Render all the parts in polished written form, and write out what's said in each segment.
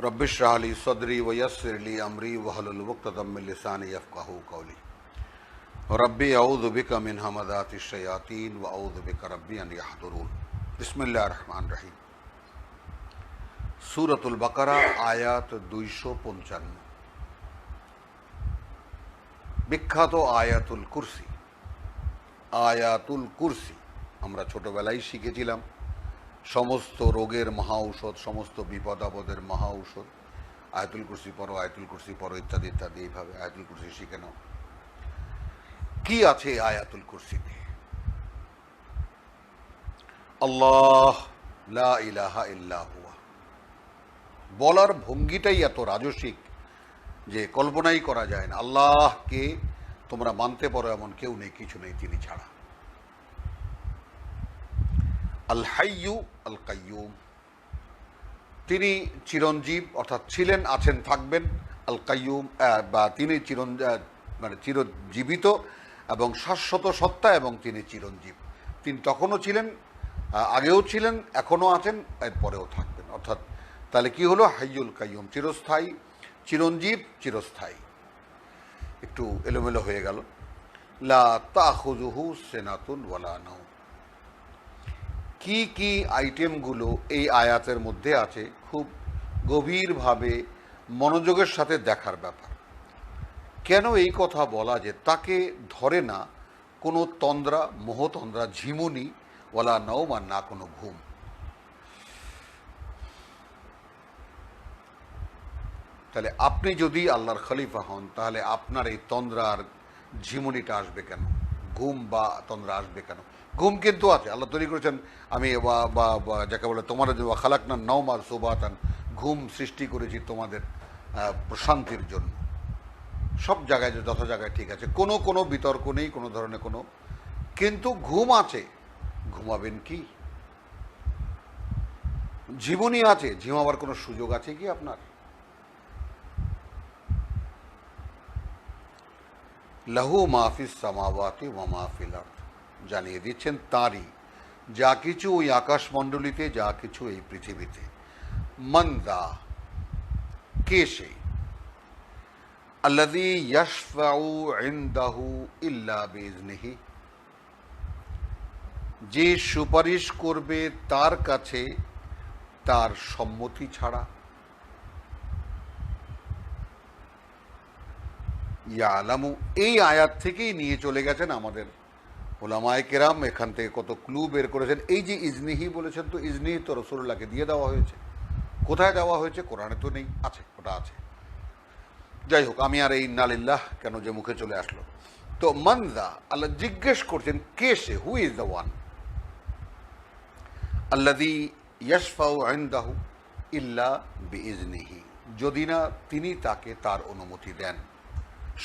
Rabbi इश्रह ली सदरी वयस्सिर ली अमरी वहलुल उक़दतम मिन लिसानी यफ़क़हू क़ौली रब्बी अऊज़ु बिका मिन हमज़ातिश शयातीन व अऊज़ु बिका रब्बी अन यहज़ुरून। बिस्मिल्लाहिर रहमानिर रहीम। सूरतुल बकरा आयात 255। বিখ্যাত আয়াতুল কুরসি। আয়াতুল কুরসি আমরা ছোটবেলায় শিখেছিলাম। সমস্ত রোগের মহা ঔষধ, সমস্ত বিপদ আপদের মহা ঔষধ। আয়াতুল কুরসি পড়ো, আয়াতুল কুরসি পড়ো, ইত্যাদি ইত্যাদি। এইভাবে আয়াতুল কুরসি শিখে নাও। কি আছে আয়াতুল কুরসিতে? আল্লাহ লা ইলাহা ইল্লা হুয়া। বলার ভঙ্গিটাই এত রাজসিক যে কল্পনাই করা যায় না। আল্লাহকে তোমরা মানতে পারো এমন কেউ নেই, কিছু নেই তিনি ছাড়া। আল হাইয়ু আল কাইয়ুম, তিনি চিরঞ্জীব, অর্থাৎ ছিলেন, আছেন, থাকবেন। আল কাইয়ুম বা তিনি চিরজীবিত এবং শাশ্বত সত্তা, এবং তিনি চিরঞ্জীব। তিনি তখনও ছিলেন, আগেও ছিলেন, এখনও আছেন, এরপরেও থাকবেন। অর্থাৎ তাহলে কি হলো? হাইয়ুল কাইয়ুম, চিরস্থায়ী, চিরঞ্জীব, চিরস্থায়ী। একটু এলোমেলো হয়ে গেল। লা তাখুযুহু সিনাতুন ওয়ালা নাওম। কি কি আইটেমগুলো এই আয়াতের মধ্যে আছে খুব গভীরভাবে মনোযোগের সাথে দেখার ব্যাপার। কেন এই কথা বলা যে তাকে ধরে না কোনো তন্দ্রা, মোহতন্দ্রা, ঝিমুনি, ওয়ালা নাওম, আর না কোনো ঘুম। তাহলে আপনি যদি আল্লাহর খলিফা হন, তাহলে আপনার এই তন্দ্রা আর ঝিমুনিটা আসবে কেন? ঘুম বা তন্দ্রা আসবে কেন? ঘুম কিন্তু আছে, আল্লাহ তৈরি করেছেন। আমি যাকে বলে তোমাদের খালাকনা নওমা সুবাতান, ঘুম সৃষ্টি করেছি তোমাদের প্রশান্তির জন্য। সব জায়গায় যত জায়গায় ঠিক আছে, কোনো কোনো বিতর্ক নেই, কোনো ধরনের কোনো, কিন্তু ঘুম আছে। ঘুমাবেন কি? ঝিমুনি আছে, ঝিমাবার কোনো সুযোগ আছে কি আপনার? লাহু মাহফিস সামাওয়াতি ওয়া মাহফিল আরদ, জানিয়ে দিচ্ছেন তারই যা কিছু ওই আকাশমণ্ডলীতে, যা কিছু এই পৃথিবীতে। মন্দা, কে সে? আল্লাযী ইয়াশফাউ ইনদাহু ইল্লা বিইজনিহি, যে সুপারিশ করবে তার কাছে তার সম্মতি ছাড়া। ইয়ালামু, এই আয়াত থেকেই নিয়ে চলে গেছেন আমাদের ওলামায়ে কেরাম, এখান থেকে কত ক্লু বের করেছেন। এই যে ইজনিহি বলেছেন, তো ইজনিহি তো রাসূলুল্লাহকে দিয়ে দেওয়া হয়েছে। কোথায় দেওয়া হয়েছে? কোরআনে তো নেই, আছে, ওটা আছে। যাই হোক, আমি আর এই ইন্নালিল্লাহ কেন যে মুখে চলে আসলো। তো মানজা, আল্লাহ জিজ্ঞেস করছেন কে সে, হু ইজ দ্য ওয়ান আল্লাযী ইয়াশফাউ ইনদাহু ইল্লা বিইজনিহি, যদি না তিনি তাকে তার অনুমতি দেন,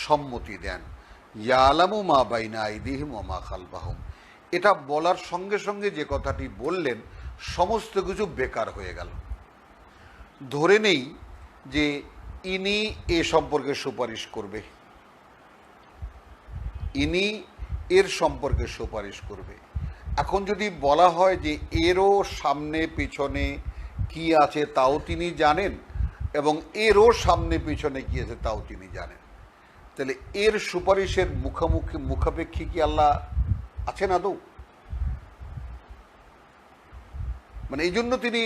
সম্মতি দেন। ইয়ালামু মা বাইনা আইদিহিম ওয়া মা খালফাহুম, এটা বলার সঙ্গে সঙ্গে যে কথাটি বললেন সমস্ত কিছু বেকার হয়ে গেল। ধরে নেই যে ইনি এ সম্পর্কে সুপারিশ করবে, ইনি এর সম্পর্কে সুপারিশ করবে। এখন যদি বলা হয় যে এরও সামনে পিছনে কি আছে তাও তিনি জানেন, এবং এরও সামনে পিছনে কি আছে তাও তিনি জানেন, তাহলে এর সুপারিশের মুখাপেক্ষী কি আল্লাহ আছেন আদৌ? মানে এই জন্য তিনি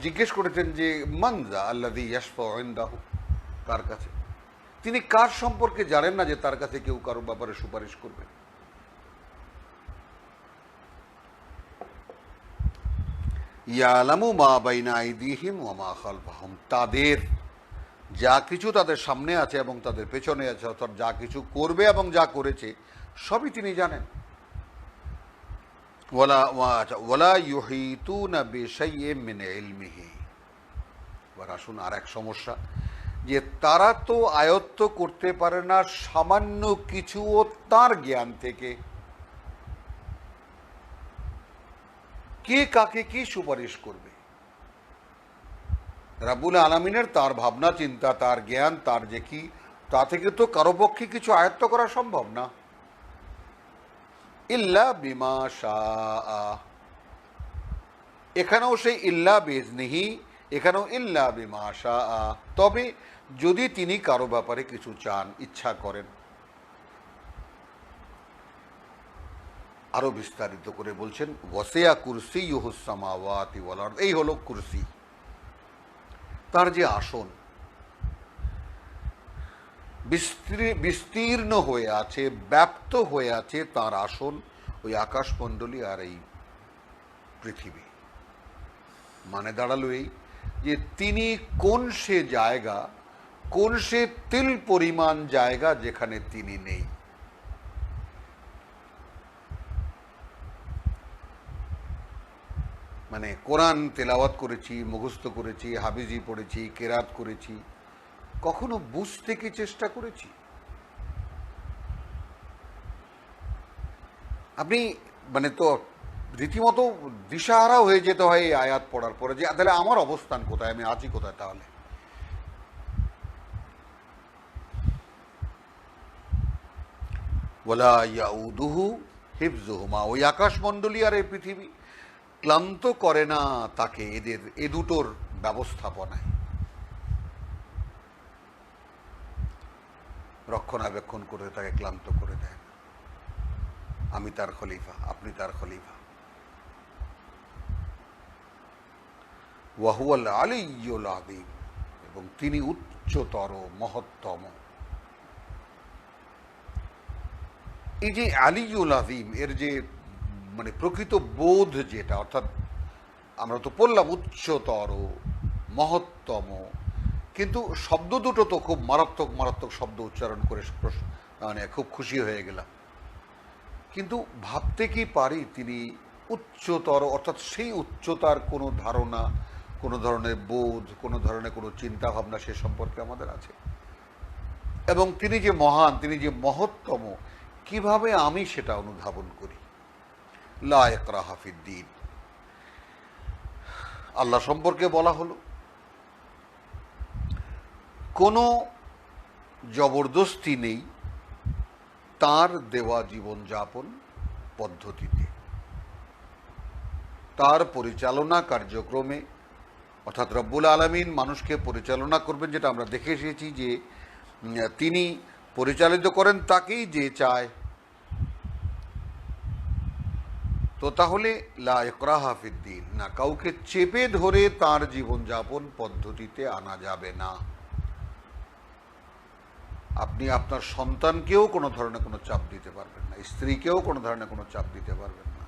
জিজ্ঞেস করেছেন যে মানজা আল্লাযী ইয়াশফাউ ইনদাহু, কার কাছে? তিনি কার সম্পর্কে জানেন না যে তার কাছে কেউ কারো ব্যাপারে সুপারিশ করবে? ইয়ালামু মা বাইনা আইদিহিম ওয়া মা খালফাহুম, তাদের যা কিছু তাদের সামনে আছে এবং তাদের পেছনে আছে, অর্থাৎ যা কিছু করবে এবং যা করেছে সবই তিনি জানেন। ওয়ালা ইউহিতুনা বিশাইইম মিন ইলমিহি। এবার আসুন আর এক সমস্যা, যে তারা তো আয়ত্ত করতে পারে না সামান্য কিছুও তার জ্ঞান থেকে। কে কাকে কি সুপারিশ করবে? রাব্বুল আলামিনের তার ভাবনা চিন্তা, তার জ্ঞান, তার যে কি, তা থেকে তো কারো পক্ষে কিছু আয়ত্ত করা সম্ভব না। ইল্লা বিমা শাআ, এখানেও সেই ইল্লা বিইজনিহি, এখানেও ইল্লা বিমা শাআ, তবে যদি তিনি কারো ব্যাপারে কিছু চান, ইচ্ছা করেন। আরো বিস্তারিত করে বলছেন ওয়াসিয়া কুরসিয়ুহুস সামাওয়াতি ওয়াল আরদ, এই হলো কুরসি, তার যে আসন বিস্তীর্ণ হয়ে আছে, ব্যাপ্ত হয়ে আছে তার আসন, ওই আকাশমণ্ডলী আর এই পৃথিবী। মানে দাঁড়ালো এই যে তিনি কোন সে জায়গা, কোন সে তিল পরিমাণ জায়গা যেখানে তিনি নেই। মানে কোরআন তেলাওয়াত করেছি, মুখস্থ করেছি, হাফিজি পড়েছি, কেরাত করেছি, কখনো বুঝতে কি চেষ্টা করেছি? আপনি মানে তো রীতিমতো দিশাহারা হয়ে যেতে হয় এই আয়াত পড়ার পরে, যে তাহলে আমার অবস্থান কোথায়, আমি আছি কোথায় তাহলে। ওয়ালা ইয়াউদুহু হিফজুহুমা, ওই আকাশমণ্ডলী আর এই পৃথিবী ক্লান্ত করে না তাকে এ দুটোর ব্যবস্থাপনায়, রক্ষণাবেক্ষণ করে তাকে ক্লান্ত করে দেয় না। আমি তার খলিফা, আপনি তার খলিফা। ওয়াহুয়াল আলিয়্যুল আযীম, এবং তিনি উচ্চতর, মহত্তম। এই যে আলিয়ুল আযীম, এর যে মানে প্রকৃত বোধ যেটা, অর্থাৎ আমরা তো পড়লাম উচ্চতর, মহত্তম, কিন্তু শব্দ দুটো তো খুব মারাত্মক মারাত্মক শব্দ উচ্চারণ করে মানে খুব খুশি হয়ে গেলাম, কিন্তু ভাবতে কি পারি তিনি উচ্চতর, অর্থাৎ সেই উচ্চতার কোনো ধারণা, কোনো ধরনের বোধ, কোনো ধরনের কোনো চিন্তা ভাবনা সে সম্পর্কে আমাদের আছে? এবং তিনি যে মহান, তিনি যে মহত্তম, কিভাবে আমি সেটা অনুধাবন করি? লা ইকরাহা ফিদ্দীন, আল্লাহ সম্পর্কে বলা হলো কোনো জবরদস্তি নেই তার দেওয়া জীবনযাপন পদ্ধতিতে, তার পরিচালনা কার্যক্রমে। অর্থাৎ রব্বুল আলামিন মানুষকে পরিচালনা করবেন, যেটা আমরা দেখে এসেছি যে তিনি পরিচালিত করেন তাকেই যে চায়। তো তাহলে লা ইকরাহা ফিদ্দীন, না কাউকে চেপে ধরে তার জীবনযাপন পদ্ধতিতে আনা যাবে না। আপনি আপনার সন্তানকেও কোনো ধরনের কোনো চাপ দিতে পারবেন না, স্ত্রীকেও কোনো ধরনের কোনো চাপ দিতে পারবেন না।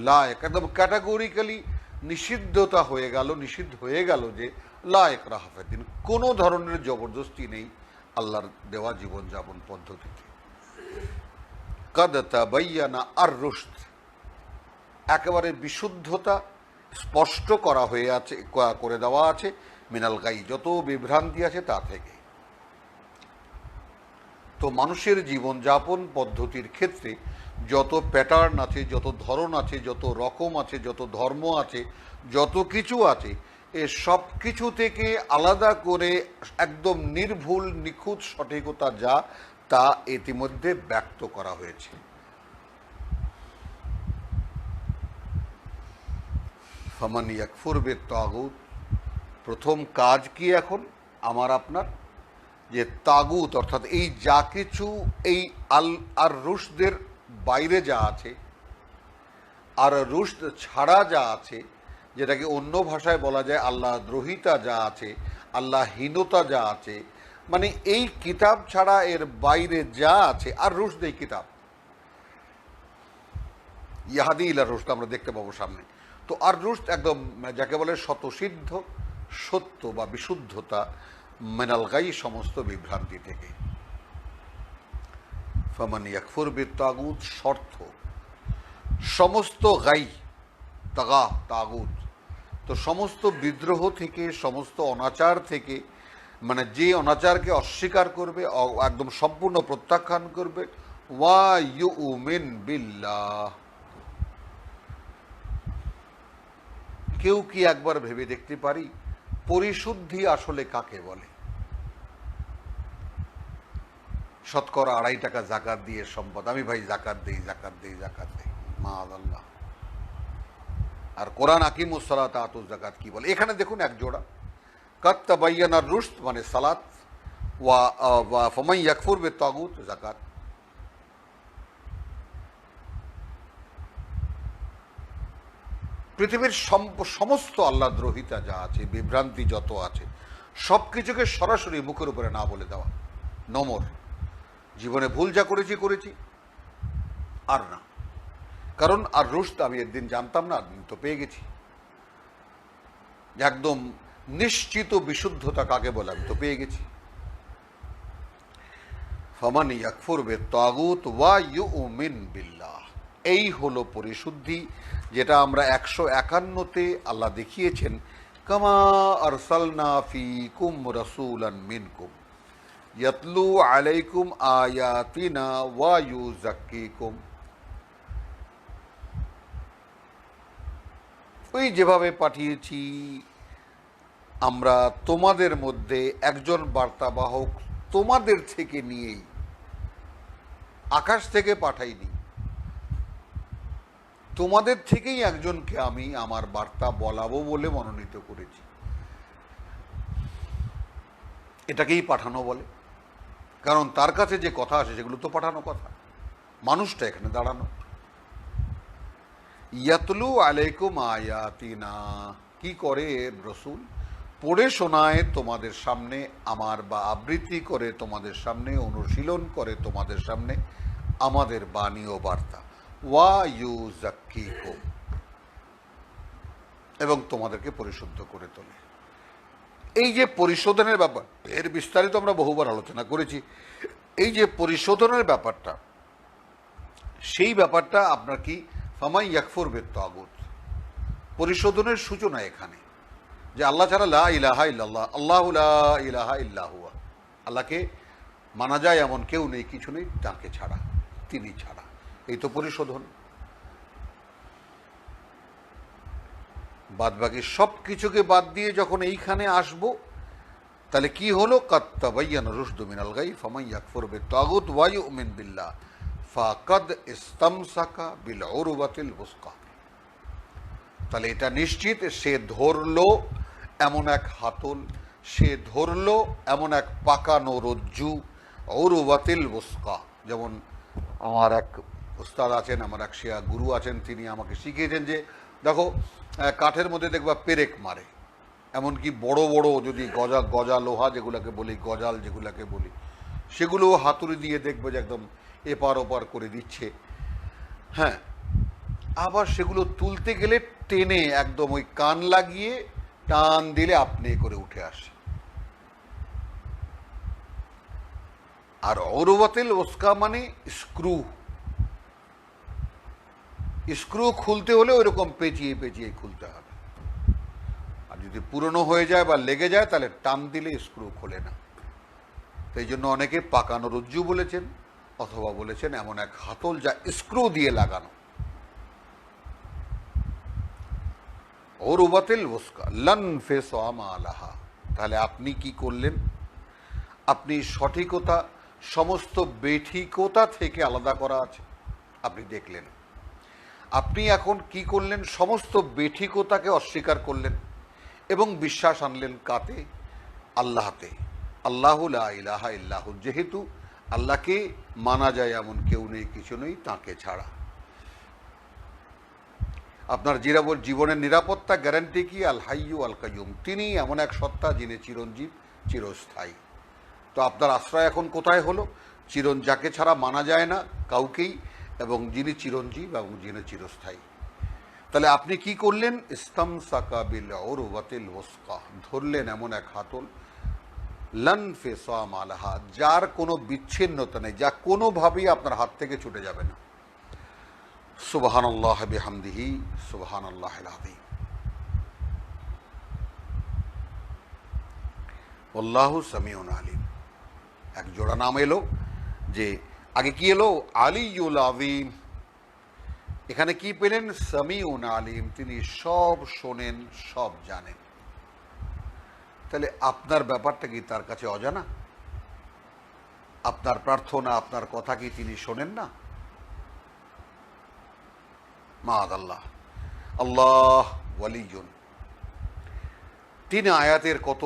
লা, একদম ক্যাটাগরিক্যালি নিষিদ্ধতা হয়ে গেল, নিষিদ্ধ হয়ে গেল যে লা ইকরাহা ফিদ্দীন, কোনো ধরনের জবরদস্তি নেই আল্লাহর দেওয়া জীবনযাপন পদ্ধতিতে। কাদ তাবায়্যানা আর-রুশদ, একেবারে বিশুদ্ধতা স্পষ্ট করা হয়ে আছে, করে দেওয়া আছে, মিনাল গাই, যত বিভ্রান্তি আছে তা থেকে। তো মানুষের জীবনযাপন পদ্ধতির ক্ষেত্রে যত প্যাটার্ন আছে, যত ধরন আছে, যত রকম আছে, যত ধর্ম আছে, যত কিছু আছে, এ সব কিছু থেকে আলাদা করে একদম নির্ভুল নিখুঁত সঠিকতা যা, তা ইতিমধ্যে ব্যক্ত করা হয়েছে। ফামান ইয়াকফুর বিত-তাগুত, প্রথম কাজ কি এখন আমার আপনার? যে তাগুত, অর্থাৎ এই যা কিছু এই আর রুশদের বাইরে যা আছে, আর রুশদ ছাড়া যা আছে, যেটাকে অন্য ভাষায় বলা যায় আল্লাহ দ্রোহিতা যা আছে, আল্লাহহীনতা যা আছে, মানে এই কিতাব ছাড়া এর বাইরে যা আছে, আর রুশদ এই কিতাব, ইয়াহাদি ইলা রুশদ আমরা দেখতে পাবো সামনে। তো আর রুশদ একদম যাকে বলে স্বতঃসিদ্ধ সত্য বা বিশুদ্ধতা, মিনাল গাই, সমস্ত বিভ্রান্তি থেকে। ফামান ইয়াকফুর বিত-তাগুত, শর্ত সমস্ত গাই, তাগা তাগুত, তো সমস্ত বিদ্রোহ থেকে, সমস্ত অনাচার থেকে, মানে যে অনাচারকে অস্বীকার করবে, একদম সম্পূর্ণ প্রত্যাখ্যান করবে, ওয়া ইউমিন বিল্লাহ, কেউ কি একবার ভেবে দেখতে পারি পরিশুদ্ধি আসলে কাকে বলে? শতকরা 2.5 টাকা জাকাত দিয়ে সম্পদ, আমি ভাই জাকাত দেই, জাকাত দেই, জাকাত দেই, মাআল্লাহ। আর কোরআন আকিমুস সালাতা আতুজ যাকাত কি বলে? এখানে দেখুন এক জোড়া, কাদ তাবায়্যানার রুশদ মানে সালাত, ওয়া ফামান ইয়াকফুর বিত-তাগুত যাকাত। পৃথিবীর সমস্ত আল্লাহদ্রোহিতা যা আছে, বিভ্রান্তি যত আছে, সব কিছুকে সরাসরি মুখের উপরে না বলে দেওয়া, নমর। জীবনে ভুল যা করেছি করেছি, আর না। কারণ আর রুশদ আমি একদিন জানতাম না, একদিন তো পেয়ে গেছি। একদম নিশ্চিত বিশুদ্ধতা কাকে বলে আমি তো পেয়ে গেছি। ফামান ইয়াকফুর বিত-তাগুত ওয়া ইউমিন বিল্লাহ, এই হলো পরিশুদ্ধি, যেটা আমরা 151-তে আল্লাহ দেখিয়েছেন, কামা আরসালনা ফীকুম রাসূলান মিনকুম ইয়াতলু আলাইকুম আয়াতিনা ওয়া ইউযাক্কিকুম। ওই যেভাবে পাঠিয়েছি আমরা তোমাদের মধ্যে একজন বার্তাবাহক তোমাদের থেকে নিয়েই, আকাশ থেকে পাঠাইনি, তোমাদের থেকেই একজনকে আমি আমার বার্তা বলাবো বলে মনোনীত করেছি। এটাকেই পাঠানো বলে, কারণ তার কাছে যে কথা আসে সেগুলো তো পাঠানো কথা, মানুষটা এখানে দাঁড়ানো। ইয়াতলু আলাইকুম আয়াতিনা, কি করে রসুল? পড়ে শোনায় তোমাদের সামনে আমার, বা আবৃত্তি করে তোমাদের সামনে, অনুশীলন করে তোমাদের সামনে আমাদের বাণী ও বার্তা। ওয়া ইউযাক্কিকুম, এবং তোমাদেরকে পরিশুদ্ধ করে তোলে। এই যে পরিশোধনের ব্যাপার, এর বিস্তারিত আমরা বহুবার আলোচনা করেছি। এই যে পরিশোধনের ব্যাপারটা, সেই ব্যাপারটা আপনার কি, ফামান ইয়াকফুর বিত-তাগুত, পরিশোধনের সূচনা এখানে, যে আল্লাহ ছাড়া লা ইলাহা ইল্লাল্লাহ, আল্লাহু লা ইলাহা ইল্লা হুয়া, আল্লাহকে মানা যায় এমন কেউ নেই, কিছু নেই তাকে ছাড়া, তিনি ছাড়া। এই তো পরিশোধন। বাদ বাকি সব কিছুকে বাদ দিয়ে যখন এইখানে আসব, তাহলে কি হলো? কাদ তাবায়্যানা রুশদু মিনাল গাই ফামান ইয়াকফুর বিত-তাগুত ওয়া ইউমিন বিল্লাহ ফাকাদ ইসতামসাকা বিল উরওয়াতিল ওয়াসকা। তাহলে এটা নিশ্চিত সে ধরলো এমন এক হাতল, সে ধরলো এমন এক পাকানো রজ্জু, উরওয়াতিল ওয়াসকা। যেমন আমার এক উস্তাদ আছেন, আমার এক শিয়া গুরু আছেন, তিনি আমাকে শিখিয়েছেন যে দেখো, কাঠের মধ্যে দেখবা পেরেক মারে, এমনকি বড় বড় যদি গজা লোহা যেগুলাকে বলি, গজাল যেগুলাকে বলি, সেগুলো হাতুড়ি দিয়ে দেখবে যে একদম এপার ওপার করে দিচ্ছে। হ্যাঁ, আবার সেগুলো তুলতে গেলে টেনে একদম ওই কান লাগিয়ে টান দিলে আপনি করে উঠে আসে। আর উরওয়াতিল ওয়াসকা মানে স্ক্রু, স্ক্রু খুলতে হলে ওইরকম পেঁচিয়ে পেঁচিয়ে খুলতে হবে। আর যদি পুরনো হয়ে যায় বা লেগে যায়, তাহলে টান দিলে স্ক্রু খোলে না। সেই জন্য অনেকে পাকানো রজ্জু বলেছেন, অথবা বলেছেন এমন এক হাতল যা স্ক্রু দিয়ে লাগানো। উরওয়াতিল ওয়াসকা লান ফিসামা লাহা। তাহলে আপনি কি করলেন? আপনি সঠিকতা, সমস্ত বেঠিকতা থেকে আলাদা করা আছে, আপনি দেখলেন। আপনি এখন কি করলেন? সমস্ত বেঠিকতাকে অস্বীকার করলেন এবং বিশ্বাস আনলেন কাতে? আল্লাহতে। আল্লাহু লা ইলাহা ইল্লাহু, যেহেতু আল্লাহকে মানা যায় এমন কেউ নেই, কিছু নেই তাকে ছাড়া। আপনার জীবনের নিরাপত্তা গ্যারান্টি কি? আল হাইয়ু আল কাইয়ুম, তিনি এমন এক সত্তা যিনি চিরঞ্জীব, চিরস্থায়ী। তো আপনার আশ্রয় এখন কোথায় হলো? যাকে ছাড়া মানা যায় না কাউকেই, এবং যিনি চিরঞ্জীব এবং যিনি চিরস্থায়ী। তাহলে আপনি কি করলেন? ইসতামসাকা বিল উরওয়াতিল ওয়াসকা, ধরলেন এমন এক হাতল, লান ফিসামা লাহা, যার কোনো বিচ্ছিন্নতা নেই, যা কোনোভাবেই আপনার হাত থেকে ছুটে যাবে না। সুবহানাল্লাহ বিহামদিহি সুবহানাল্লাহিল আযীম। আল্লাহু সামিউন আলিম। এক জোড়া নাম এলো, যে আগে কি এলো? আলিয়ুল আযীম। এখানে কি পেলেন? সামিউন আলিম, তিনি সব শোনেন, সব জানেন। তাহলে আপনার ব্যাপারটা কি তার কাছে অজানা? আপনার প্রার্থনা, আপনার কথা কি তিনি শোনেন না? মাআযাল্লাহ। আল্লাহ ওয়ালিয়ুন। 3 আয়াতের কত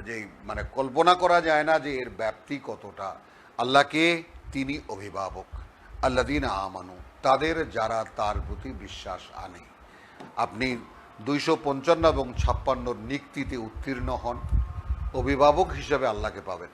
যে কল্পনা করা যায় না যে এর ব্যাপ্তি কতটা। আল্লাহকে, তিনি অভিভাবক। আল্লাযীনা আমানু, তাদের যারা তার প্রতি বিশ্বাস আনে। আপনি 255 এবং 56 নিক্তিতে উত্তীর্ণ হন, অভিভাবক হিসেবে আল্লাহকে পাবেন।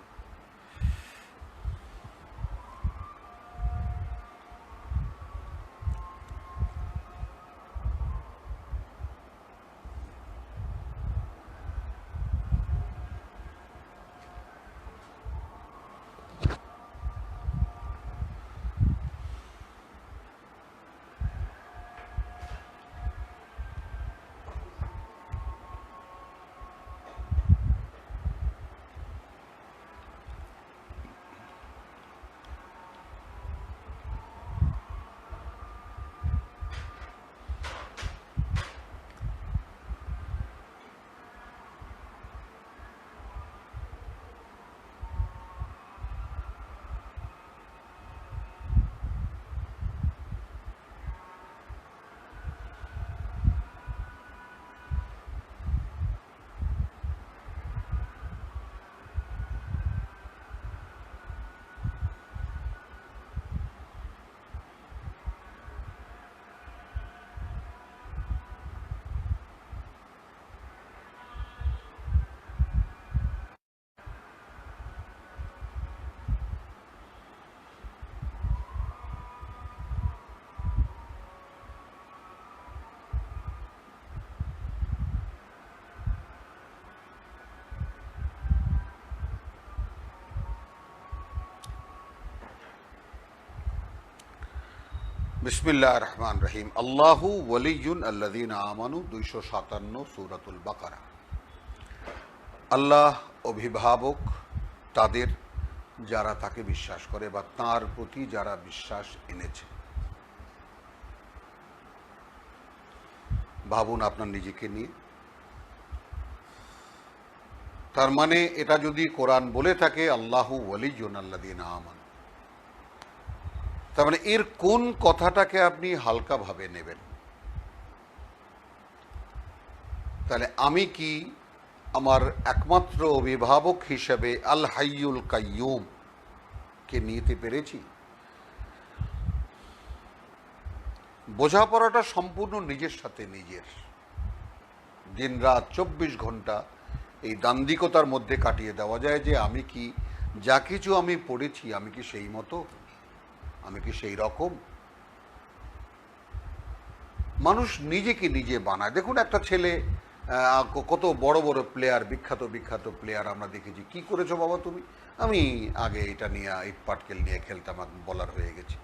বিসমিল্লাহির রহমানির রহিম। আল্লাহু ওয়ালিয়ুন আল্লাযীনা আমানু, 257 সূরাতুল বাকারা। আল্লাহ অভিভাবক তাদের যারা তাকে বিশ্বাস করে বা তাঁর প্রতি যারা বিশ্বাস এনেছে। ভাবুন আপনার নিজেকে নিয়ে। তার মানে এটা যদি কোরআন বলে থাকে আল্লাহু ওয়ালিয়ুন আল্লাযীনা আমানু, তার মানে এর কোন কথাটাকে আপনি হালকাভাবে নেবেন? তাহলে আমি কি আমার একমাত্র অভিভাবক হিসেবে আল হাইয়ুল কাইয়ুম কে নিতে পেরেছি? বোঝাপড়াটা সম্পূর্ণ নিজের সাথে নিজের। দিন রাত 24 ঘন্টা এই দান্দিকতার মধ্যে কাটিয়ে দেওয়া যায় যে আমি কি যা কিছু আমি পড়েছি আমি কি সেই মতো, আমি কি সেই রকম? মানুষ নিজেকে নিজে বানায়। দেখুন একটা ছেলে, কত বড় বড় প্লেয়ার, বিখ্যাত বিখ্যাত প্লেয়ার আমরা দেখেছি। কি করেছো বাবা তুমি? আমি আগে এটা নিয়ে ইট পাটকেল নিয়ে খেলতাম, বলার হয়ে গেছি।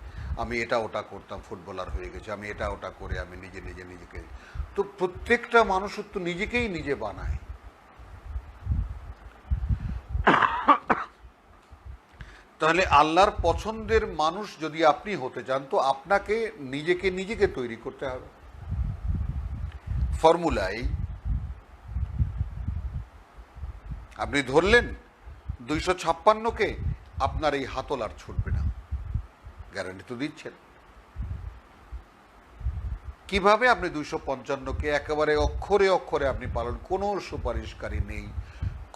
আমি এটা ওটা করতাম, ফুটবলার হয়ে গেছি। আমি এটা ওটা করে আমি নিজেকে। তো প্রত্যেকটা মানুষের তো নিজেকেই নিজে বানায়। তাহলে আল্লাহর পছন্দের মানুষ যদি আপনি হতে চান তো আপনাকে নিজেকে তৈরি করতে হবে। ফর্মুলায় আপনি ধরলেন 256কে, আপনার এই হাতল আর ছুটবে না, গ্যারান্টি তো দিচ্ছেন। কিভাবে আপনি 255কে একেবারে অক্ষরে অক্ষরে আপনি পালন? কোনো সুপারিশকারী নেই,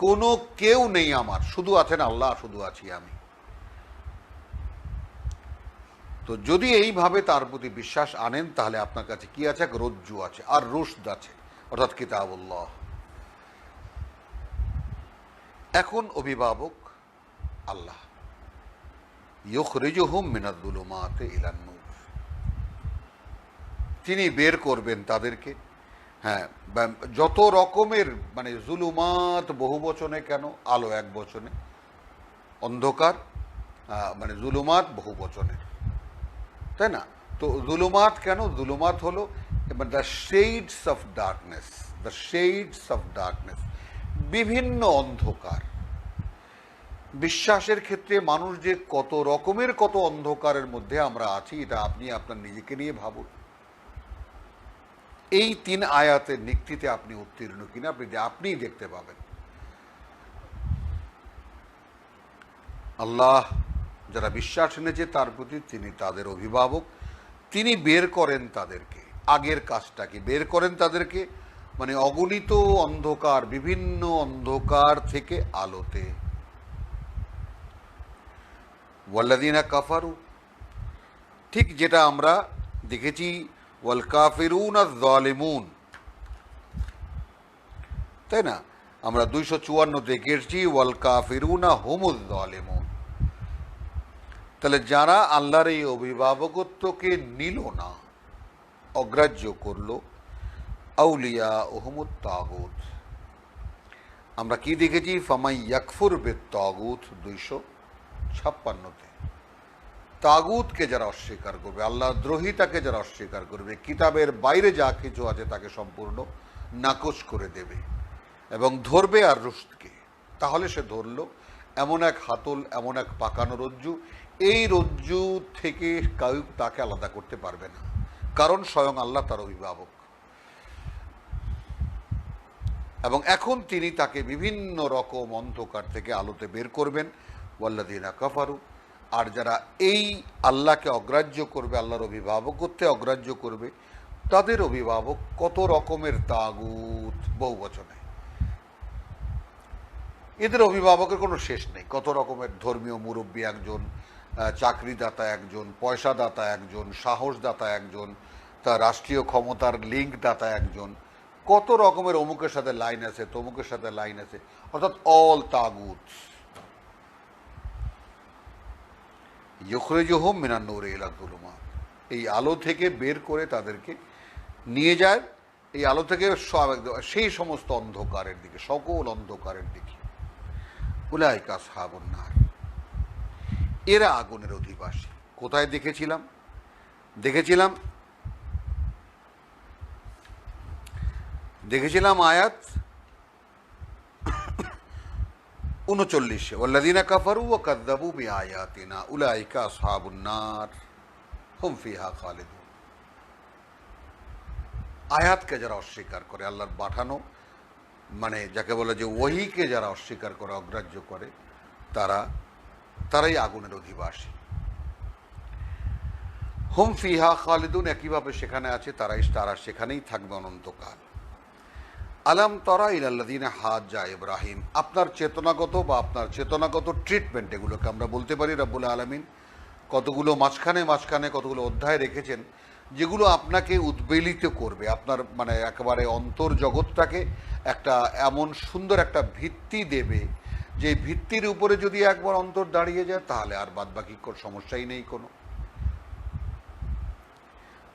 কোনো কেউ নেই আমার, শুধু আছেন আল্লাহ, শুধু আছি আমি। তো যদি এইভাবে তার প্রতি বিশ্বাস আনেন তাহলে আপনার কাছে কি আছে? এক রজ্জু আছে আর রুশদ আছে, অর্থাৎ কিতাবুল্লাহ। এখন অভিভাবক আল্লাহ, ইউখরিজুহুম মিনাজ-জুলুমাতি ইলান-নূর, তিনি বের করবেন তাদেরকে। হ্যাঁ, যত রকমের জুলুমাত বহু বচনে কেন, আলো এক বচনে, অন্ধকার জুলুমাত বহু বচনের, তাই না? তো জুলুমাত কেন? জুলুমাত হলো the shades of darkness, the shades of darkness, বিভিন্ন অন্ধকার। বিশ্বাসের ক্ষেত্রে মানুষ যে কত রকমের কত অন্ধকারের মধ্যে আমরা আছি, এটা আপনি আপনার নিজেকে নিয়ে ভাবুন। এই 3 আয়াতের নিক্তিতে আপনি উত্তীর্ণ কিনা আপনিই দেখতে পাবেন। আল্লাহ যারা বিশ্বাস এনেছে তার প্রতি, তিনি তাদের অভিভাবক, তিনি বের করেন তাদেরকে। আগের কাজটা কি বের করেন তাদেরকে, মানে অগণিত অন্ধকার, বিভিন্ন অন্ধকার থেকে আলোতে। ওয়াল্লাযীনা কাফারু, ঠিক যেটা আমরা দেখেছি, ওয়াল কাফিরুনা যালিমুন, তাই না? আমরা 254 দেখেছি ওয়াল কাফিরুনা হুমুজ জালিমুন। তাহলে যারা আল্লাহর এই অভিভাবকত্বকে নিল না, অগ্রাহ্য করল, আউলিয়া ওহমুত তাগুত, আমরা কি দেখেছি? ফামাই ইয়াকফুর বিত তাগুত 256-তে, তাগুতকে যারা অস্বীকার করবে, আল্লাহ দ্রোহিতাকে যারা অস্বীকার করবে, কিতাবের বাইরে যা কিছু আছে তাকে সম্পূর্ণ নাকচ করে দেবে এবং ধরবে আর রুশদকে, তাহলে সে ধরল এমন এক হাতল, এমন এক পাকানো রজ্জু, এই রজ্জু থেকে কেউ তাকে আলাদা করতে পারবে না, কারণ স্বয়ং আল্লাহ তার অভিভাবক। এবং এখন তিনি তাকে বিভিন্ন রকম অন্ধকার থেকে আলোতে বের করবেন। ওয়াল্লাযীনা কাফারু, আর যারা এই আল্লাহকে অগ্রাহ্য করবে, আল্লাহর অভিভাবকত্বে অগ্রাহ্য করবে, তাদের অভিভাবক কত রকমের তাগুত, বহু বচনে, এদের অভিভাবকের কোনো শেষ নেই। কত রকমের ধর্মীয় মুরব্বী একজন, চাকরিদাতা একজন, পয়সাদাতা একজন, সাহসদাতা একজন, তার রাষ্ট্রীয় ক্ষমতার লিঙ্ক দাতা একজন, কত রকমের অমুকের সাথে লাইন আছে, তমুকের সাথে লাইন আছে, অর্থাৎ অল তাগুত। ইউখরিজুহুম মিনান নূরি ইলা যুলুমাত, এই আলো থেকে বের করে তাদেরকে নিয়ে যায়, এই আলো থেকে সেই সমস্ত অন্ধকারের দিকে, সকল অন্ধকারের দিকে। উলাইকা আসহাবুন নার, এরা আগুনের অধিবাসী। কোথায় দেখেছিলাম? দেখেছিলাম আয়াত 39, ওয়াল্লাযীনা কাফারু ওয়া কাযযাবু বিআয়াতিনা উলাইকা আসহাবুন নার হুম ফিহা খালিদুন। আয়াতকে যারা অস্বীকার করে, আল্লাহর পাঠানো, মানে যাকে বলে যে ওহীকে যারা অস্বীকার করে, অগ্রাহ্য করে, তারাই আগুনের অধিবাসী। হুম ফিহা খালিদুন, একইভাবে সেখানে আছে, তারা সেখানেই থাকবে অনন্তকাল। আলাম তারা ইলাল্লাযীনা হাজ্জা ইব্রাহিম, আপনার চেতনাগত ট্রিটমেন্ট, এগুলোকে আমরা বলতে পারি রব্বুল আলামিন কতগুলো মাঝখানে কতগুলো অধ্যায় রেখেছেন, যেগুলো আপনাকে উদ্বেলিত করবে, আপনার মানে একেবারে অন্তর জগৎটাকে একটা এমন সুন্দর একটা ভিত্তি দেবে, যে ভিত্তির উপরে যদি একবার অন্তর দাঁড়িয়ে যায়, তাহলে আর বাদ বাকি সমস্যাই নেই কোনো।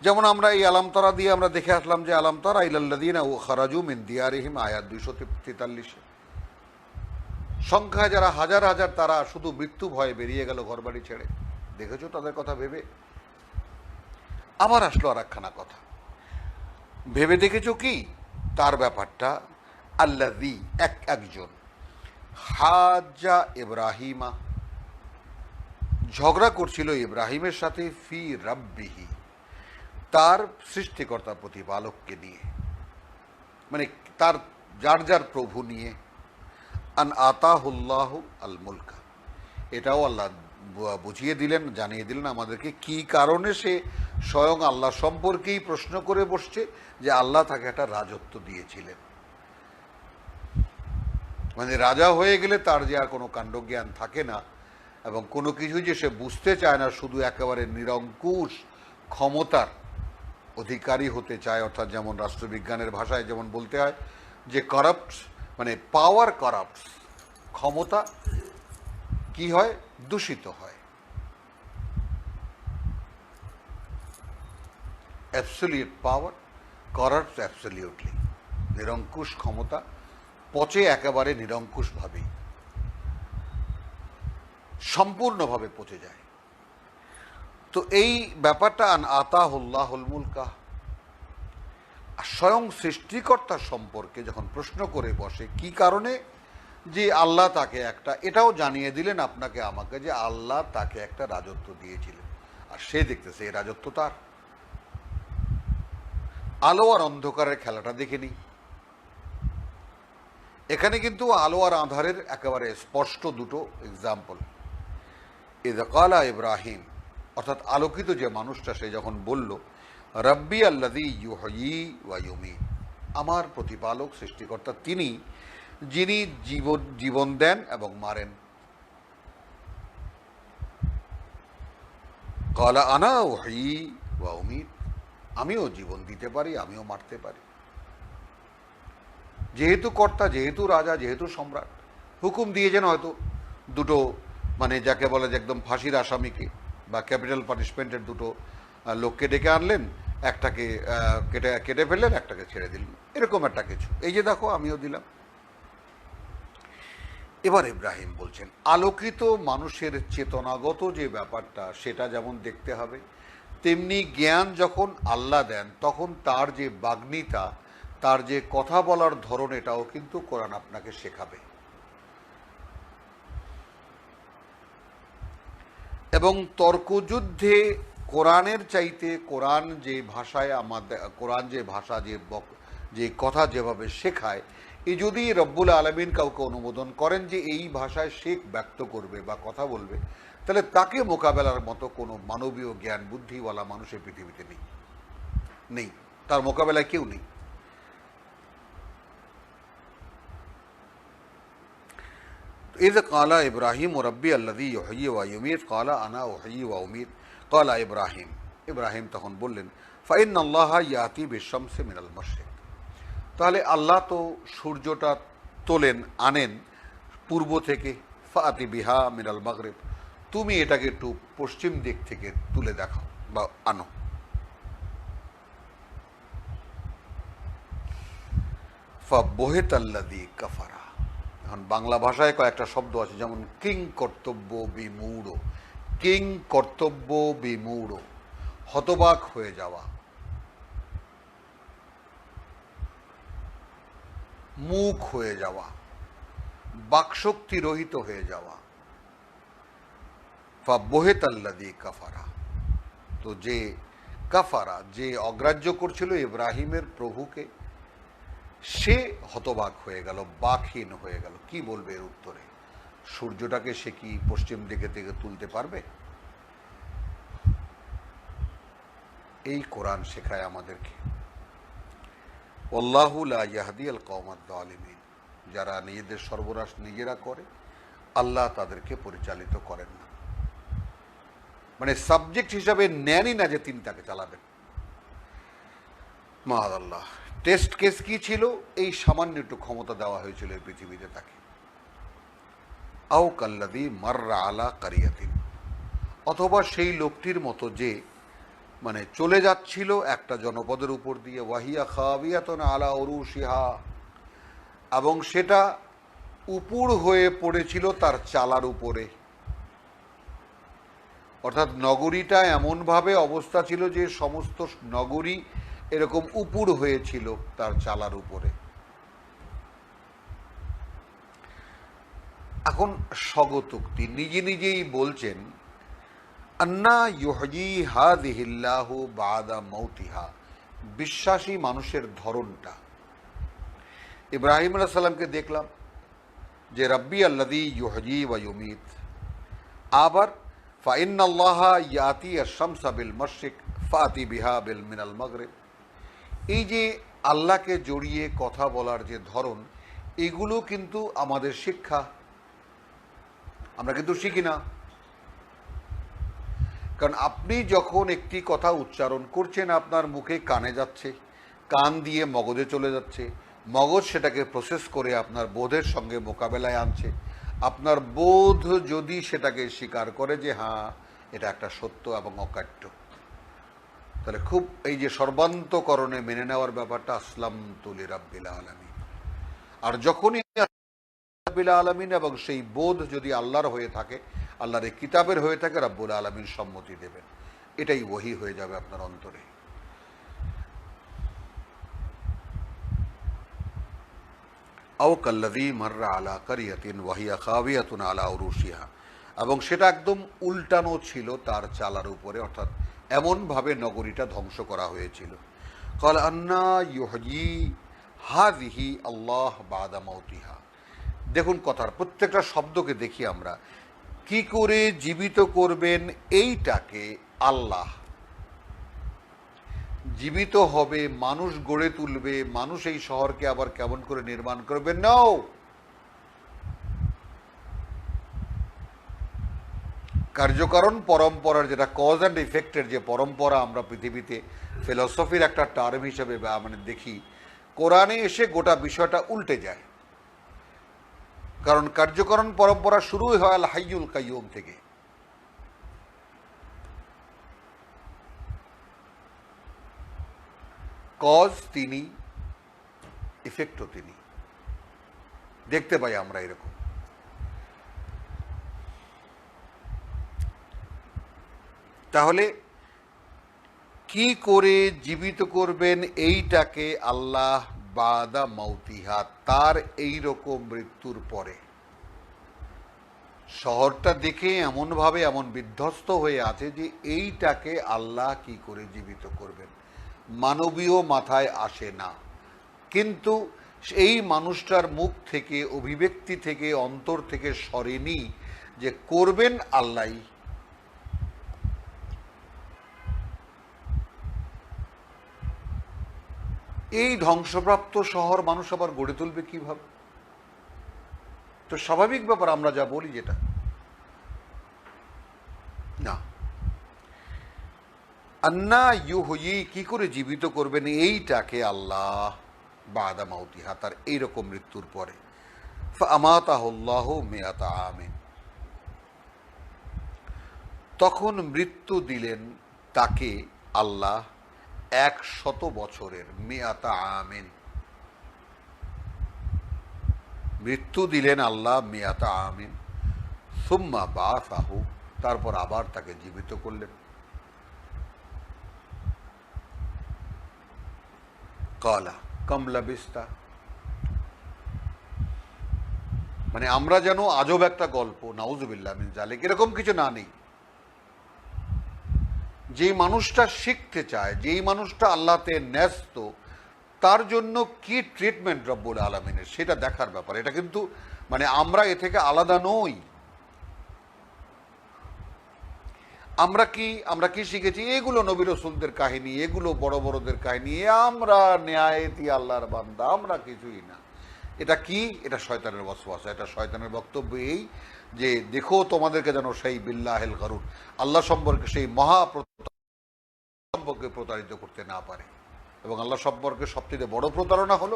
যেমন আমরা এই আলামতারা দিয়ে আমরা দেখে আসলাম যে আলামতারা ইলাল্লাযীনা খারাজু মিন দিয়ারিহিম, আয়াত 243, সংখ্যায় যারা হাজার হাজার, তারা শুধু মৃত্যু ভয়ে বেরিয়ে গেল ঘরবাড়ি ছেড়ে। দেখেছো তাদের কথা ভেবে? আবার আসলো আর একখানা কথা ভেবে দেখেছো কি তার ব্যাপারটা? আল্লাযী, একজন, হাজ্জা ইব্রাহিমা, ঝগড়া করছিল ইব্রাহিমের সাথে, ফি রাব্বিহি, তার সৃষ্টিকর্তা প্রতিপালককে নিয়ে, মানে তার যার প্রভু নিয়ে। আন আতাহুল্লাহু আল মুলকা, এটাও আল্লাহ বুঝিয়ে দিলেন, জানিয়ে দিলেন আমাদেরকে কি কারণে সে স্বয়ং আল্লাহ সম্পর্কেই প্রশ্ন করে বসছে, যে আল্লাহ তাকে একটা রাজত্ব দিয়েছিলেন। মানে রাজা হয়ে গেলে তার যে আর কোনো কাণ্ডজ্ঞান থাকে না, এবং কোনো কিছু যে সে বুঝতে চায় না, শুধু একেবারে নিরঙ্কুশ ক্ষমতার অধিকারী হতে চায়। অর্থাৎ যেমন রাষ্ট্রবিজ্ঞানের ভাষায় যেমন বলতে হয় যে কারাপ্ট, মানে পাওয়ার কারাপ্টস, ক্ষমতা কি হয়? দূষিত হয়। অ্যাবসলিউট পাওয়ার কারাপ্টস অ্যাবসলিউটলি, নিরঙ্কুশ ক্ষমতা পচে একেবারে নিরঙ্কুশভাবেই, সম্পূর্ণভাবে পচে যায়। তো এই ব্যাপারটা আন আতাহুল্লাহুল মুলকা, স্বয়ং সৃষ্টিকর্তা সম্পর্কে যখন প্রশ্ন করে বসে, কি কারণে? যে আল্লাহ তাকে একটা, এটাও জানিয়ে দিলেন আপনাকে আমাকে, যে আল্লাহ তাকে একটা রাজত্ব দিয়েছিলেন, আর সে দেখতেছে এই রাজত্ব তার। আলো আর অন্ধকারের খেলাটা দেখে নিই। এখানে কিন্তু আলো আর আঁধারের একেবারে স্পষ্ট দুটো এক্সাম্পল। ইয ক্বালা ইব্রাহিম, অর্থাৎ আলোকিত যে মানুষটা, সে যখন বলল, রব্বি আল্লাযী ইউহয়ী ওয়া ইউমীত, আমার প্রতিপালক সৃষ্টিকর্তা তিনি, যিনি জীবন দেন এবং মারেন। ক্বালা আনা উহয়ী ওয়া উমীত, আমিও জীবন দিতে পারি, আমিও মারতে পারি। যেহেতু কর্তা, যেহেতু রাজা, যেহেতু সম্রাট, হুকুম দিয়েছেন হয়তো দুটো, মানে যাকে বলে যে একদম ফাঁসির আসামিকে বা ক্যাপিটাল পানিশমেন্টের দুটো লোককে ডেকে আনলেন, একটাকে কেটে কেটে ফেললেন, একটাকে ছেড়ে দিলেন, এরকম একটা কিছু। এই যে দেখো আমিও দিলাম। এবার ইব্রাহিম বলছেন, আলোকিত মানুষের চেতনাগত যে ব্যাপারটা সেটা যেমন দেখতে হবে, তেমনি জ্ঞান যখন আল্লাহ দেন তখন তার যে বাগ্মিতা, তার যে কথা বলার ধরন, এটাও কিন্তু কোরআন আপনাকে শেখাবে। এবং তর্কযুদ্ধে কোরআনের চাইতে কোরআন যে ভাষায় আমাদের, কোরআন যে ভাষা, যে কথা যেভাবে শেখায়, এই যদি রব্বুল আলামিন কাউকে অনুমোদন করেন যে এই ভাষায় শেখ ব্যক্ত করবে বা কথা বলবে, তাহলে তাকে মোকাবেলার মতো কোনো মানবীয় জ্ঞান বুদ্ধিওয়ালা মানুষের পৃথিবীতে নেই, তার মোকাবেলায় কেউ নেই। إذ قال إبراهيم ربي الذي يحيي ويميت قال أنا أحيي وأميت قال ইব্রাহিম তখন বললেন, فإن الله يأتي بالشمس من المشرق, তাহলে আল্লাহ তো সূর্যটা আনেন পূর্ব থেকে, ফাতি বিহা মিনাল মাগরিব, তুমি এটাকে একটু পশ্চিম দিক থেকে তুলে দেখাও বা আনো। ফাবহিতাল্লাযী কাফারা, এখন বাংলা ভাষায় কয়েকটা শব্দ আছে, যেমন কিং কর্তব্য বিমূঢ়, কিং কর্তব্য বিমূঢ়, হতবাক হয়ে যাওয়া, মুখ হয়ে যাওয়া, বাকশক্তি রহিত হয়ে যাওয়া। ফাবহিতাল্লাযী কাফারা, তো যে কাফারা, যে অগ্রাহ্য করছিল ইব্রাহিমের প্রভুকে, সে হতবাক হয়ে গেল, বাকহীন হয়ে গেল। কি বলবে এর উত্তরে? সূর্যটাকে সে কি পশ্চিম দিকে থেকে তুলতে পারবে? এই কোরআন শেখায় আমাদেরকে, আল্লাহু লা ইয়াহদিয়াল কওমাদ যালিমিন, যারা নিজেদের সর্বনাশ নিজেরা করে আল্লাহ তাদেরকে পরিচালিত করেন না। মানে সাবজেক্ট হিসাবে নেনই না যে তিনি তাকে চালাবেন। মাআল্লাহ, টেস্ট কেস কি ছিল? এই সামান্য একটু ক্ষমতা দেওয়া হয়েছিল এই পৃথিবীতে তাকে। আও কাল্লাযী মাররা আলা কারিয়াতিন, অথবা সেই লোকটির মতো যে মানে চলে যাচ্ছিল একটা জনপদের উপর দিয়ে, ওয়াহিয়া খাবিয়াতুন আলা উরুশিহা, এবং সেটা উপুড় হয়ে পড়েছিল তার চালার উপরে। অর্থাৎ নগরীটা এমনভাবে অবস্থা ছিল যে সমস্ত নগরী এরকম উপুড় হয়েছিল তার চালার উপরে। এখন স্বগতোক্তি, নিজে নিজেই বলছেন, আন্না ইউহয়ী হাযিহিল্লাহু বা'দা মাউতিহা, বিশ্বাসী মানুষের ধরনটা। ইব্রাহিম আলাইহিস সালামকে দেখলাম যে রাব্বি আল্লাযী ইউহয়ী ওয়া ইউমীত, আবার ফাইন্নাল্লাহা ইয়াতি আশ-শামসা বিল মাশরিক ফাতি বিহা বিল মিনাল মাগরিব। এই যে আল্লাহকে জড়িয়ে কথা বলার যে ধরন, এগুলো কিন্তু আমাদের শিক্ষা, আমরা কিন্তু শিখি না। কারণ আপনি যখন একটি কথা উচ্চারণ করছেন, আপনার মুখে কানে যাচ্ছে, কান দিয়ে মগজে চলে যাচ্ছে, মগজ সেটাকে প্রসেস করে আপনার বোধের সঙ্গে মোকাবেলায় আনছে। আপনার বোধ যদি সেটাকে স্বীকার করে যে হ্যাঁ এটা একটা সত্য এবং অকাট্য, তাহলে খুব এই যে সর্বান্তকরণে মেনে নেওয়ার ব্যাপারটা, আসলামতু লিরাব্বিল আলামিন। আর যখনই রাব্বিল আলামিন এবং সেই বোধ যদি আল্লাহর হয়ে থাকে, আল্লাহর এই কিতাবের হয়ে থাকে, রাব্বুল আলামিন সম্মতি দেবেন, এটাই ওহী হয়ে যাবে আপনার অন্তরে। আও কাল্লাযী মাররা আলা কারিয়াতিন ওয়া হিয়া খাবিয়াতুন আলা উরুশিহা, এবং সেটা একদম উল্টানো ছিল তার চালার উপরে, অর্থাৎ এমনভাবে নগরীটা ধ্বংস করা হয়েছিল। ক্বাল আন্না ইউহয়ী হাযিহি আল্লাহ বা'দা মাউতিহা। দেখুন কথার প্রত্যেকটা শব্দকে দেখি আমরা, কি করে জীবিত করবেন এইটাকে আল্লাহ, জীবিত হবে, মানুষ গড়ে তুলবে, মানুষ এই শহরকে আবার কেমন করে নির্মাণ করবে? নাও, কার্যকারণ পরম্পরার যেটা কজ অ্যান্ড ইফেক্টের যে পরম্পরা আমরা পৃথিবীতে ফিলসফির একটা টার্ম হিসেবে মানে দেখি, কোরআনে এসে গোটা বিষয়টা উল্টে যায়। কারণ কার্যকরণ পরম্পরা শুরুই হয় আল হাইয়ুল কাইয়ুম থেকে। কজ তিনি, ইফেক্টও তিনি, দেখতে পাই আমরা এরকম। তাহলে কি করে জীবিত করবেন এইটাকে আল্লাহ? বাদা মাউতিহা, তার এই রকম মৃত্যুর পরে। শহরটা দেখে এমনভাবে এমন বিধ্বস্ত হয়ে আছে যে এইটাকে আল্লাহ কি করে জীবিত করবেন, মানবীয় মাথায় আসে না। কিন্তু এই মানুষটার মুখ থেকে, অভিব্যক্তি থেকে, অন্তর থেকে সরেনি যে করবেন আল্লাহ। এই ধ্বংসপ্রাপ্ত শহর মানুষ আবার গড়ে তুলবে কিভাবে? তো স্বাভাবিক ব্যাপার, আমরা যা বলি যেটা না, আন্না ইউহয়ি, কি করে জীবিত করবেন এইটাকে আল্লাহ? বাদা মাউতিহা, তার এইরকম মৃত্যুর পরে। ফামাতাহুল্লাহু মিয়াতা আমিন, তখন মৃত্যু দিলেন তাকে আল্লাহ 100 বছরের। মিয়াতা আমিন, মৃত্যু দিলেন আল্লাহ মিয়াতা আমিন। সুম্মা বাসাহু, তারপর আবার তাকে জীবিত করলেন। কালা কাম লাবিস্তা, মানে আমরা যেন আজব একটা গল্প, নাউজুবিল্লাহ মিন জালিক, এরকম কিছু না নেই। যেই মানুষটা শিখতে চায়, যেই মানুষটা আল্লাহতে ন্যস্ত, তার জন্য কি ট্রিটমেন্ট রব্বুল আলমিনের, সেটা দেখার ব্যাপার। এটা কিন্তু মানে আমরা এ থেকে আলাদা নই। আমরা কি শিখেছি? এগুলো নবী রাসূলদের কাহিনী, এগুলো বড় বড়দের কাহিনী, আমরা নেয়ায়েতি আল্লাহর বান্দা, আমরা কিছুই না। এটা কি? এটা শয়তানের ওয়াসওয়াসা, এটা শয়তানের বক্তব্য এই যে দেখো তোমাদেরকে যেন সেই বিল্লাহিল গারুর, আল্লাহ সম্পর্কে সেই সম্পর্কে প্রতারিত করতে না পারে। এবং আল্লাহ সম্পর্কে সবচেয়ে বড় প্রতারণা হলো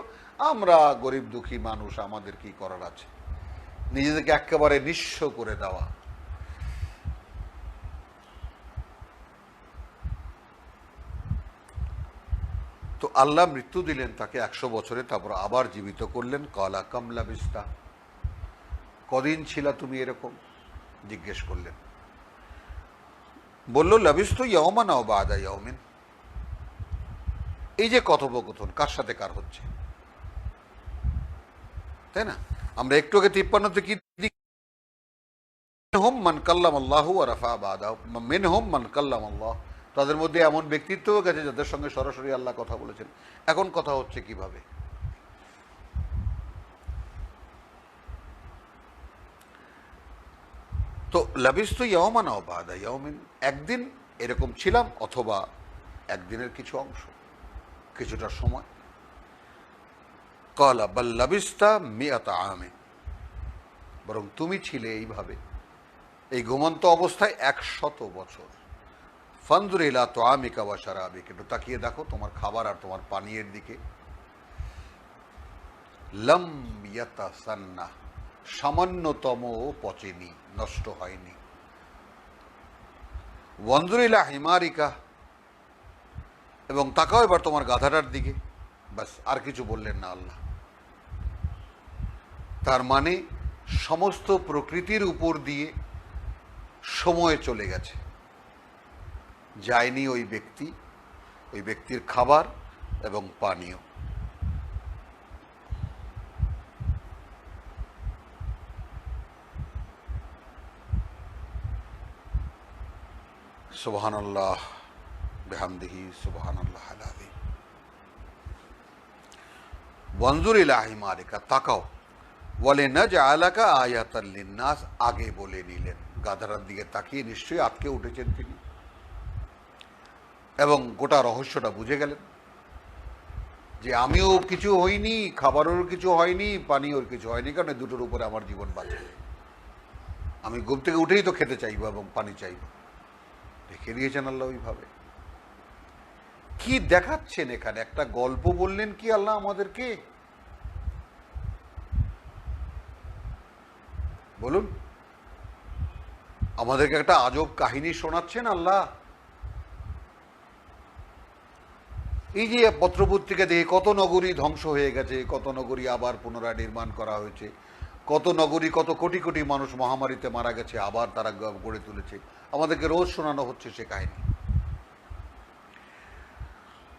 আমরা গরিব দুঃখী মানুষ, আমাদের কি করার আছে, নিজেদেরকে একেবারে নিঃস্ব করে দেওয়া। তো আল্লাহ মৃত্যু দিলেন তাকে 100 বছরে, তারপর আবার জীবিত করলেন। কালা কামলা বিস্তা, কদিন ছিলা তুমি এরকম? জিজ্ঞেস করলেন। বলল লাবিস্তু ইয়াওমান আও বাদা ইয়াওমিন। এই যে কথোপকথন কার সাথে কার হচ্ছে, তাই না? আমরা একটু আগে 53-তে কি মিনহুম মান কাল্লাম আল্লাহু ওয়া রাফা বাদাহু, মিনহুম মান কাল্লাম আল্লাহ, তাদের মধ্যে এমন ব্যক্তিত্বও গেছে যাদের সঙ্গে সরাসরি আল্লাহ কথা বলেছেন। এখন কথা হচ্ছে কিভাবে? তো লাবিস্তু ইয়াওমান আও বাদা ইয়াওমিন, একদিন এরকম ছিলাম অথবা একদিনের কিছু অংশ, কিছুটা সময়। কালা বাল লাবিস্তা মিয়াতা আমিন, বরং তুমি ছিলে এইভাবে, এই ঘুমন্ত অবস্থায় 100 বছর। ফানজুর ইলা তুআমিকা ওয়া শারাবিকা, একটু তাকিয়ে দেখো তোমার খাবার আর তোমার পানীয়ের দিকে। লাম ইয়াতাসান্না, সামান্যতম পচেনি, নষ্ট হয়নি। ওয়ানজুর ইলা হিমারিকা, এবং তাকাও এবার তোমার গাধাটার দিকে। বাস, আর কিছু বললেন না আল্লাহ। তার মানে সমস্ত প্রকৃতির উপর দিয়ে সময় চলে গেছে, যায়নি ওই ব্যক্তির খাবার এবং পানীয়। সুবহানাল্লাহ বিহামদিহি, সুবহানাল্লাহ আল আযীম। ওয়ানজুর ইলা হিমারিকা, তাকাও। ওয়ালিনাজআলাকা আয়াতাল লিন্নাস, আগে বলে নিলেন। গাধার দিকে তাকিয়ে নিশ্চয়ই আটকে উঠেছেন তিনি। এবং গোটা রহস্যটা বুঝে গেলেন যে আমিও কিছু হইনি, খাবারের কিছু হয়নি, পানীয়র কিছু হয়নি, কারণ এই দুটোর উপরে আমার জীবন বাঁচে। আমি ঘুম থেকে উঠেই তো খেতে চাইবো এবং পানি চাইবো। দেখে দিয়েছেন আল্লাহ ওইভাবে। কি দেখাচ্ছেন এখানে? একটা গল্প বললেন কি আল্লাহ আমাদেরকে? বলুন, আমাদেরকে একটা আজব কাহিনী শোনাচ্ছেন আল্লাহ। এই যে পত্রপত্রিকা দেখে কত নগরী ধ্বংস হয়ে গেছে, কত নগরী আবার পুনরায় নির্মাণ করা হয়েছে, কত নগরী, কত কোটি কোটি মানুষ মহামারীতে মারা গেছে, আবার তারা গড়ে তুলেছে, আমাদেরকে রোজ শোনানো হচ্ছে সে কাহিনী।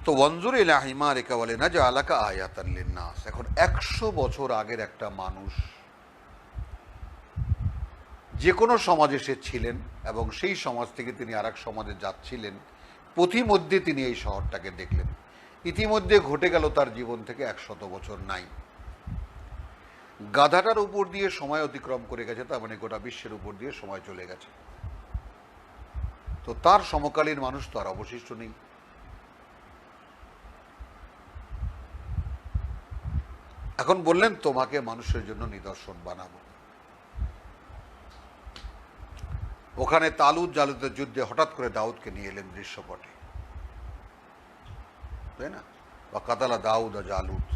তো ওয়ানজুর ইলা হিমারিকা ওয়ালিনাজআলাকা আয়াতান লিন্নাস। এখন 100 বছর আগের একটা মানুষ, যে কোনো সমাজে সে ছিলেন এবং সেই সমাজ থেকে তিনি আর এক সমাজে যাচ্ছিলেন, পথিমধ্যে তিনি এই শহরটাকে দেখলেন। ইতিমধ্যে ঘটে গেল তার জীবন থেকে 100 বছর নাই। গাধাটার উপর দিয়ে সময় অতিক্রম করে গেছে, তার মানে গোটা বিশ্বের উপর দিয়ে সময় চলে গেছে। তো তার সমকালীন মানুষ তো আর অবশিষ্ট নেই। এখন বললেন তোমাকে মানুষের জন্য নিদর্শন বানাবো। ওখানে তালুত জালুতের যুদ্ধে হঠাৎ করে দাউদকে নিয়ে এলেন দৃশ্যপটে, তাই না? বা কাতালা দাউদ জালুত।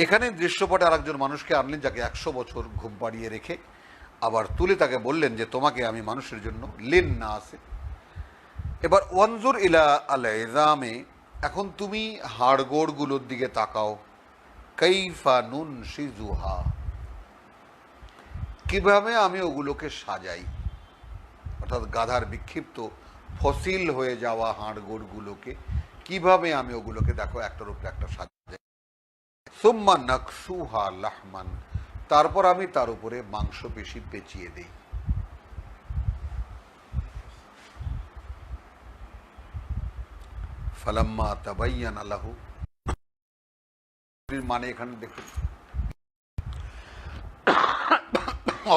এখানে দৃশ্যপটে আরেকজন মানুষকে আনলেন, যাকে 100 বছর ঘুম পাড়িয়ে রেখে আবার তুলে তাকে বললেন যে তোমাকে আমি মানুষের জন্য লিন না আসে। এবার ওয়ানজুর ইলা আল ইজামে, এখন তুমি হাড়গোড়গুলোর দিকে তাকাও। কাইফা নুনশিজুহা, কিভাবে আমি ওগুলোকে সাজাই। অর্থাৎ গাধার বিক্ষিপ্ত ফসিল হয়ে যাওয়া হাড়গোড়গুলোকে কিভাবে আমি ওগুলোকে, দেখো, একটার উপরে একটা সাজাই। সুম্মা নাকসুহা লাহমান, তারপর আমি তার উপরে মাংসপেশি পেঁচিয়ে দেই। ফালাম্মা তাবায়্যানা লাহু, মানে এখানে দেখুন,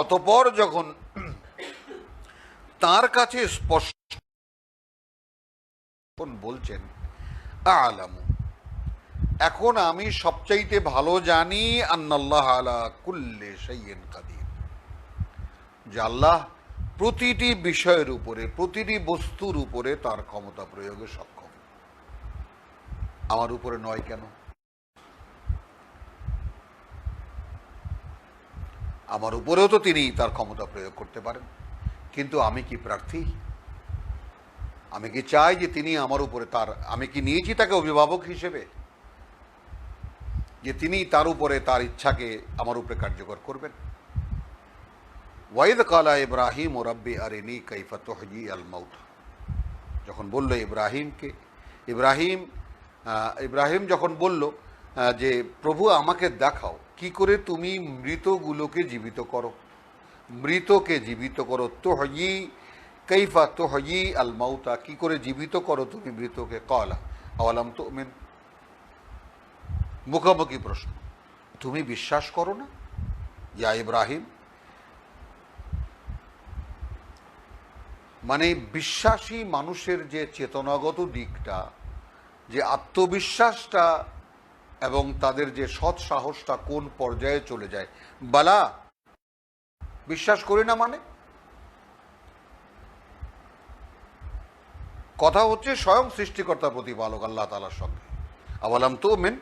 অতঃপর যখন তার কাছে স্পষ্ট বলছেন আলামু, এখন আমি সবচাইতে ভালো জানি, আন্নাল্লাহ আলা কুল্লি শাইইন কাদির, যে আল্লাহ প্রতিটি বিষয়ের উপরে, প্রতিটি বস্তুর উপরে তার ক্ষমতা প্রয়োগে সক্ষম। আমার উপরে নয় কেন? আমার উপরেও তো তিনি তার ক্ষমতা প্রয়োগ করতে পারেন, কিন্তু আমি কি প্রার্থী? আমি কি চাই যে তিনি আমার উপরে, তার, আমি কি নিয়েছি তাকে অভিভাবক হিসেবে, যে তিনি তার উপরে তার ইচ্ছাকে আমার উপরে কার্যকর করবেন? ওয়াইদ কালা ইব্রাহিম ও রব্বি আরিনি কাইফা তুহয়ি আল মাউতা, যখন বলল ইব্রাহিমকে, ইব্রাহিম যখন বলল যে প্রভু আমাকে দেখাও কি করে তুমি মৃতগুলোকে জীবিত করো, মৃতকে জীবিত করো। তুহয়ি কাইফা তুহয়ি আল মাউতা, কি করে জীবিত করো তুমি মৃতকে। ক্বালা আওয়ালাম তুমিন, মুখামুখি প্রশ্ন, তুমি বিশ্বাস করো না ইয়া ইব্রাহিম? মানে বিশ্বাসী মানুষের যে চেতনাগত দিকটা, যে আত্মবিশ্বাসটা এবং তাদের যে সৎ সাহসটা কোন পর্যায়ে চলে যায়। বালা, বিশ্বাস করি না মানে? কথা হচ্ছে স্বয়ং সৃষ্টিকর্তা প্রতিপালক আল্লাহ তাআলার সঙ্গে। আওয়ালাম তুমিন,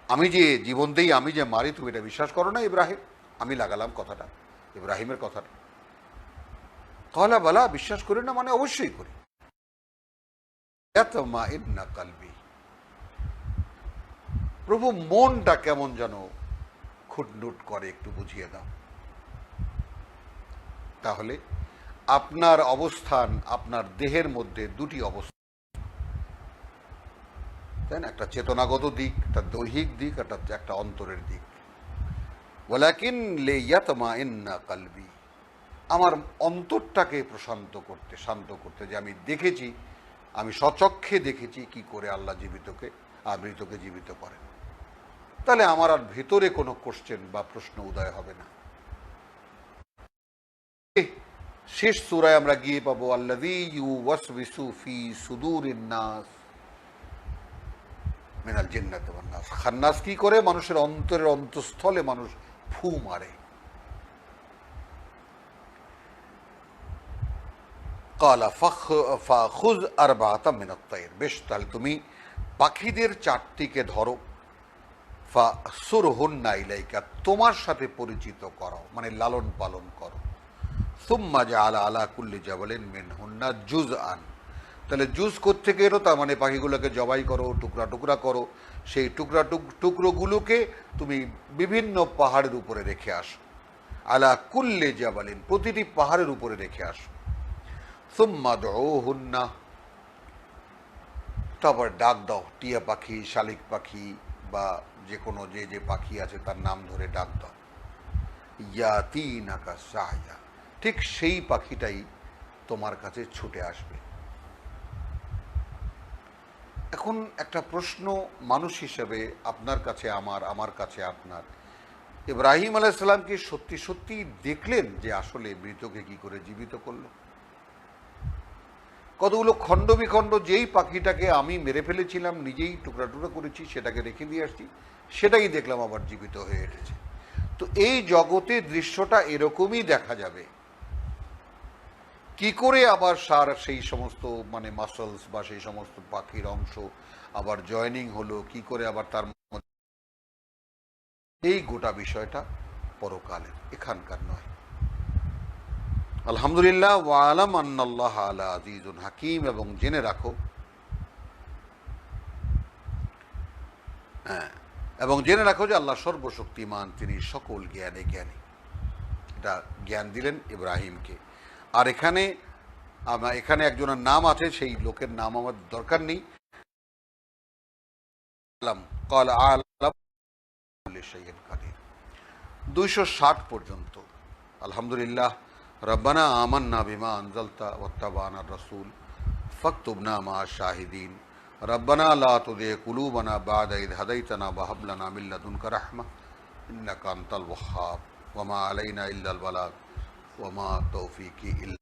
আমি যে জীবন দেই, আমি যে মারি, তুমি এটা বিশ্বাস করো না ইব্রাহিম? আমি লাগালাম কথাটা, ইব্রাহিমের কথাটা। ক্বালা বালা, বিশ্বাস করি না মানে অবশ্যই করি। ইয়াতমাইন্না কলবি, প্রভু মনটা কেমন যেন খুটনুট করে, একটু বুঝিয়ে দাও। তাহলে আপনার অবস্থান, আপনার দেহের মধ্যে দুটি অবস্থান, তাই না? একটা চেতনাগত দিক, একটা দৈহিক দিক, একটা অন্তরের দিক। ওয়ালাকিন লিয়াতমাইন্না কলবি, আমার অন্তরটাকে প্রশান্ত করতে, শান্ত করতে, যে আমি দেখেছি, আমি স্বচক্ষে দেখেছি কি করে আল্লাহ জীবিতকে আর মৃতকে জীবিত করেন। তাহলে আমার আর ভেতরে কোনো কোশ্চেন বা প্রশ্ন উদয় হবে না। শেষ সূরায় আমরা গিয়ে পাবো আল্লাযী ইউওয়াসবিসু ফি সুদুরিন নাস মিনাল জিন্নাতি ওয়ান নাস। খান্নাস কি করে? মানুষের অন্তরের অন্তঃস্থলে মানুষ ফু মারে। ক্বালা ফাখুয আরবাআতাম মিনাত তায়র, বেশ তাহলে তুমি পাখিদের 4টিকে ধরো, ফাসুরহুন্না ইলাইকা, তোমার সাথে পরিচিত করো, মানে লালন পালন করো। সুম্মা জাআলা আলা কুল্লি জাবালিন মিনহুন্না জুজআন, তাহলে জুজ কোত্থেকে এলো? তার মানে পাখিগুলোকে জবাই করো, টুকরা টুকরা করো, সেই টুকরোগুলোকে তুমি বিভিন্ন পাহাড়ের উপরে রেখে আসো। আলা কুল্লি জাবালিন, প্রতিটি পাহাড়ের উপরে রেখে আসো। সুম্মা দুউহুন্না, তারপর ডাক দাও, টিয়া পাখি, শালিক পাখি বা যে কোনো যে পাখি আছে তার নাম ধরে ডাক দাও। ইয়াতিনাকা সায়া, ঠিক সেই পাখিটাই তোমার কাছে ছুটে আসবে। এখন একটা প্রশ্ন মানুষ হিসেবে আপনার কাছে আমার কাছে আপনার, ইব্রাহিম আলাইহিস সালাম কি সত্যি সত্যি দেখলেন যে আসলে মৃতকে কি করে জীবিত করলো? কতগুলো খণ্ড বিখণ্ড, যেই পাখিটাকে আমি মেরে ফেলেছিলাম, নিজেই টুকরা টুকরা করেছি, সেটাকে রেখে দিয়ে আসছি, সেটাই দেখলাম আবার জীবিত হয়ে উঠেছে। তো এই জগতে দৃশ্যটা এরকমই দেখা যাবে। কি করে আবার সেই সমস্ত মানে মাসলস বা সেই সমস্ত পাখির অংশ আবার জয়েনিং হলো, কি করে আবার তার মধ্যে, এই গোটা বিষয়টা পরকালের, এখানকার নয়। আলহামদুলিল্লাহ, ওয়ালাম আন্নাল্লাহ আলা আজিজুন হাকিম, এবং জেনে রাখো, যে আল্লাহ সর্বশক্তিমান, তিনি সকল জ্ঞানে জ্ঞানী। এটা জ্ঞান দিলেন ইব্রাহিমকে। আর এখানে একজনের নাম আছে, সেই লোকের নাম আমার দরকার নেই। ক্বাল আ'লাম কুল্লি শাইইন কাদির, 260 পর্যন্ত। আলহামদুলিল্লাহ। রব্বানা আমান্না বিমা আনজালতা ওয়াত্তাবা'নার রাসূল ফাকতুবনা মা'আশ শাহিদিন। রব্বানা লা তুযিগ কুলুবানা বা'দা ইয হাদাইতানা ওয়া হাব লানা মিন লাদুনকা রাহমা ইন্নাকা আনতাল ওয়াহ্হাব ওয়া মা আলাইনা ইল্লাল বালাগ ওয়া মা তাওফীকি ইল্লা